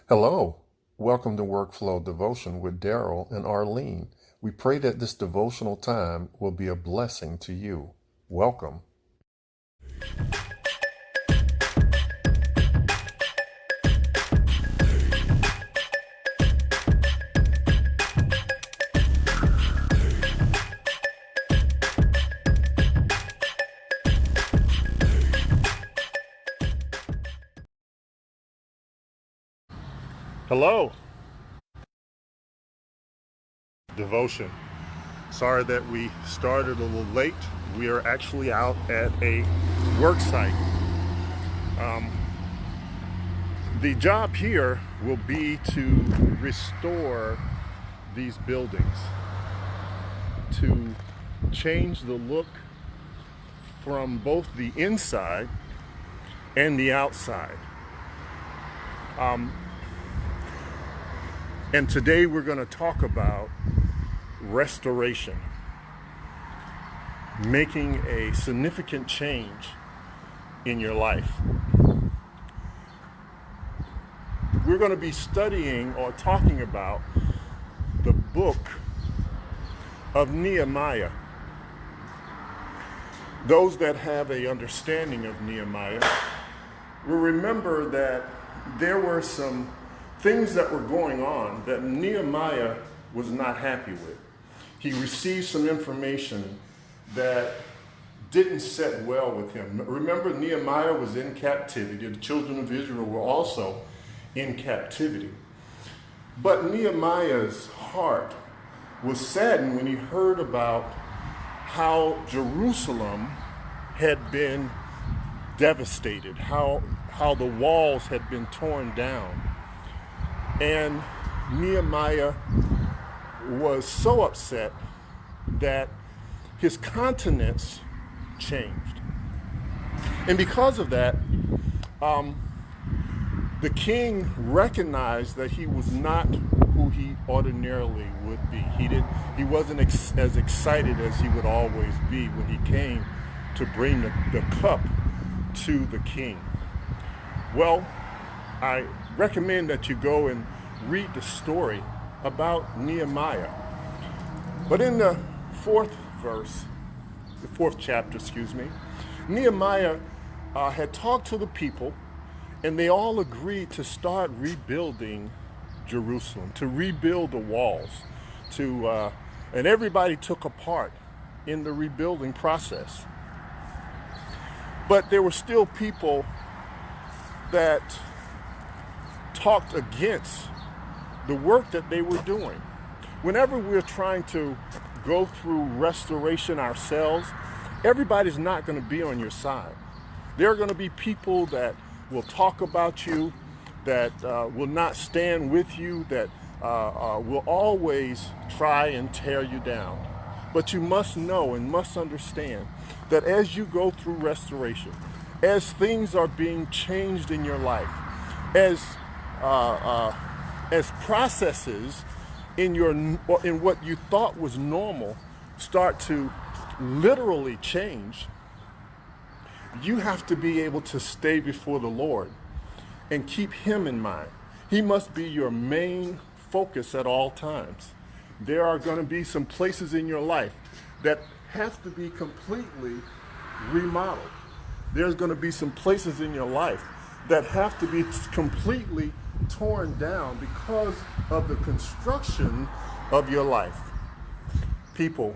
Hello. Welcome to Workflow Devotion with Daryl and Arlene. We pray that this devotional time will be a blessing to you. Welcome. Hello, devotion. Sorry that we started a little late. We are actually out at a work site. The job here will be to restore these buildings, to change the look from both the inside and the outside. And today we're going to talk about restoration, making a significant change in your life. We're going to be studying or talking about the book of Nehemiah. Those that have an understanding of Nehemiah will remember that there were some things that were going on that Nehemiah was not happy with. He received some information that didn't set well with him. Remember, Nehemiah was in captivity. The children of Israel were also in captivity. But Nehemiah's heart was saddened when he heard about how Jerusalem had been devastated, how the walls had been torn down. And Nehemiah was so upset that his countenance changed. And because of that, the king recognized that he was not who he ordinarily would be. He wasn't as excited as he would always be when he came to bring the cup to the king. Well, I recommend that you go and read the story about Nehemiah. But in the fourth chapter, Nehemiah had talked to the people, and they all agreed to start rebuilding Jerusalem, to rebuild the walls, and everybody took a part in the rebuilding process. But there were still people that talked against the work that they were doing. Whenever we're trying to go through restoration ourselves, everybody's not going to be on your side. There are going to be people that will talk about you, that will not stand with you, that will always try and tear you down. But you must know and must understand that as you go through restoration, as things are being changed in your life, as processes in what you thought was normal start to literally change, you have to be able to stay before the Lord and keep Him in mind. He must be your main focus at all times. There are going to be some places in your life that have to be completely remodeled. There's going to be some places in your life that have to be completely torn down because of the construction of your life. People,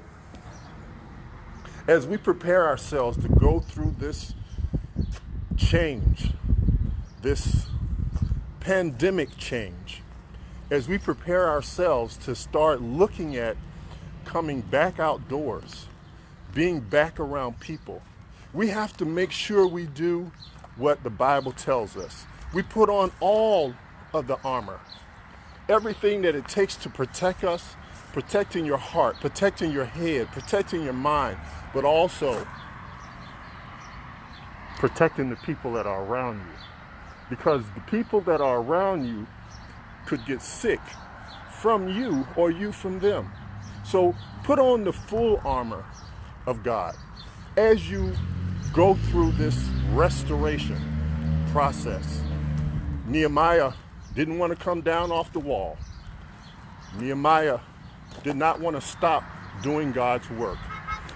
as we prepare ourselves to go through this change, this pandemic change, as we prepare ourselves to start looking at coming back outdoors, being back around people, we have to make sure we do what the Bible tells us. We put on all of the armor, everything that it takes to protect us, protecting your heart, protecting your head, protecting your mind, but also protecting the people that are around you. Because the people that are around you could get sick from you or you from them. So put on the full armor of God as you go through this restoration process. Nehemiah didn't want to come down off the wall. Nehemiah did not want to stop doing God's work.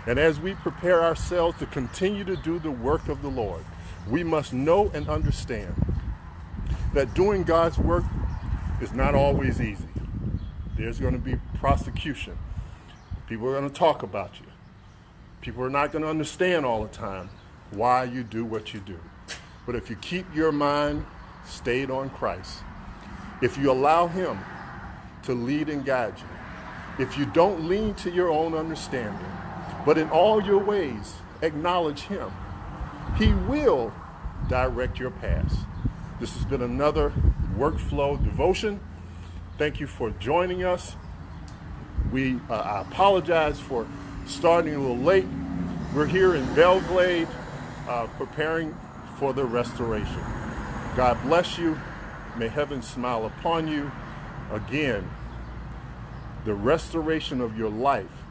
And as we prepare ourselves to continue to do the work of the Lord, we must know and understand that doing God's work is not always easy. There's going to be prosecution. People are going to talk about you. People are not going to understand all the time why you do what you do. But if you keep your mind stayed on Christ, if you allow him to lead and guide you, if you don't lean to your own understanding, but in all your ways acknowledge him, he will direct your paths. This has been another Workflow devotion. Thank you for joining us. I apologize for starting a little late. We're here in Belgrade preparing for the restoration. God bless you. May heaven smile upon you. Again, the restoration of your life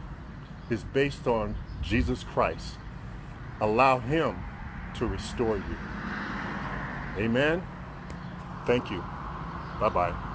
is based on Jesus Christ. Allow him to restore you. Amen. Thank you. Bye-bye.